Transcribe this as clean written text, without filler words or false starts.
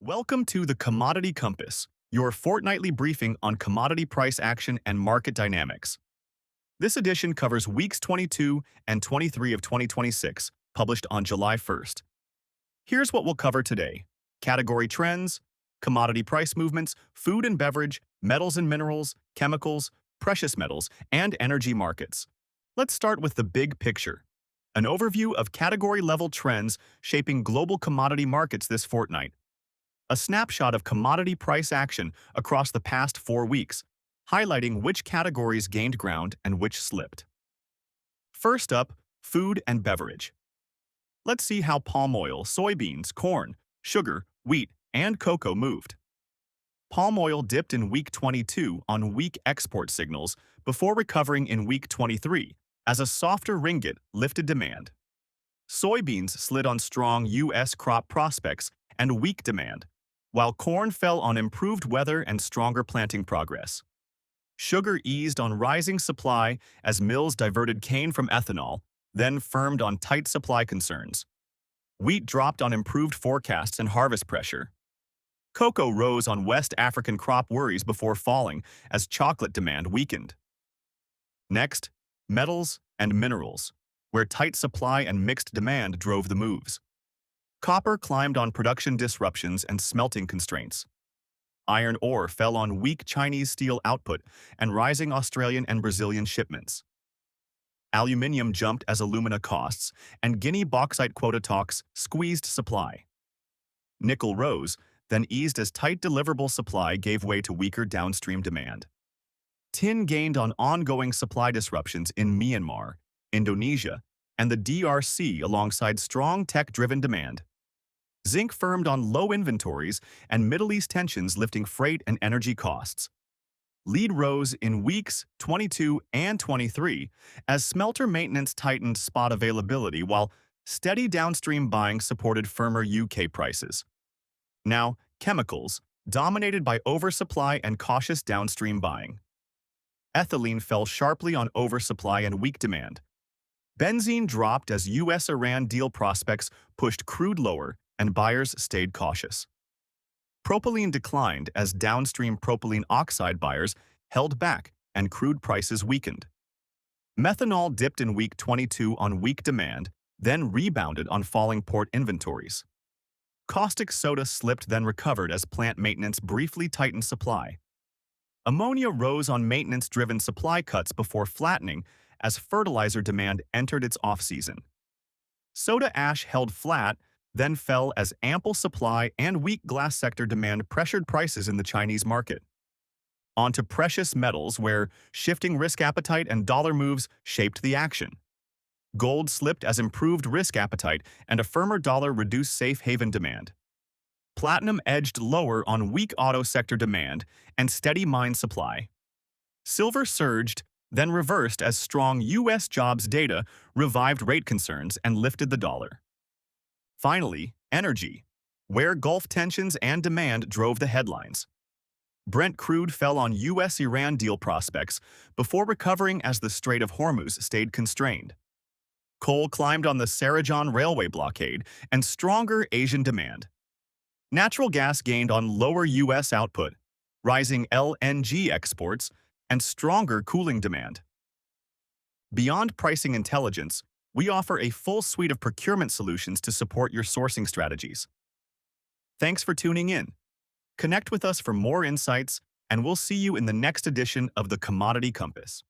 Welcome to the Commodity Compass, your fortnightly briefing on commodity price action and market dynamics. This edition covers weeks 22 and 23 of 2026, published on July 1st. Here's what we'll cover today: category trends, commodity price movements, food and beverage, metals and minerals, chemicals, precious metals, and energy markets. Let's start with the big picture: an overview of category-level trends shaping global commodity markets this fortnight. A snapshot of commodity price action across the past 4 weeks, highlighting which categories gained ground and which slipped. First up, food and beverage. Let's see how palm oil, soybeans, corn, sugar, wheat, and cocoa moved. Palm oil dipped in week 22 on weak export signals before recovering in week 23 as a softer ringgit lifted demand. Soybeans slid on strong U.S. crop prospects and weak demand, while corn fell on improved weather and stronger planting progress. Sugar eased on rising supply as mills diverted cane from ethanol, then firmed on tight supply concerns. Wheat dropped on improved forecasts and harvest pressure. Cocoa rose on West African crop worries before falling as chocolate demand weakened. Next, metals and minerals, where tight supply and mixed demand drove the moves. Copper climbed on production disruptions and smelting constraints. Iron ore fell on weak Chinese steel output and rising Australian and Brazilian shipments. Aluminium jumped as alumina costs and Guinea bauxite quota talks squeezed supply. Nickel rose, then eased as tight deliverable supply gave way to weaker downstream demand. Tin gained on ongoing supply disruptions in Myanmar, Indonesia, and the DRC alongside strong tech-driven demand. Zinc firmed on low inventories and Middle East tensions lifting freight and energy costs. Lead rose in weeks 22 and 23 as smelter maintenance tightened spot availability while steady downstream buying supported firmer UK prices. Now, chemicals, dominated by oversupply and cautious downstream buying. Ethylene fell sharply on oversupply and weak demand. Benzene dropped as U.S.-Iran deal prospects pushed crude lower and buyers stayed cautious. Propylene declined as downstream propylene oxide buyers held back and crude prices weakened. Methanol dipped in week 22 on weak demand, then rebounded on falling port inventories. Caustic soda slipped then recovered as plant maintenance briefly tightened supply. Ammonia rose on maintenance-driven supply cuts before flattening as fertilizer demand entered its off-season. Soda ash held flat, then fell as ample supply and weak glass sector demand pressured prices in the Chinese market. On to precious metals, where shifting risk appetite and dollar moves shaped the action. Gold slipped as improved risk appetite and a firmer dollar reduced safe haven demand. Platinum edged lower on weak auto sector demand and steady mine supply. Silver surged, then reversed as strong U.S. jobs data revived rate concerns and lifted the dollar. Finally, energy, where Gulf tensions and demand drove the headlines. Brent crude fell on U.S.-Iran deal prospects before recovering as the Strait of Hormuz stayed constrained. Coal climbed on the Sarajan railway blockade and stronger Asian demand. Natural gas gained on lower U.S. output, rising LNG exports, and stronger cooling demand. Beyond pricing intelligence, we offer a full suite of procurement solutions to support your sourcing strategies. Thanks for tuning in. Connect with us for more insights, and we'll see you in the next edition of the Commodity Compass.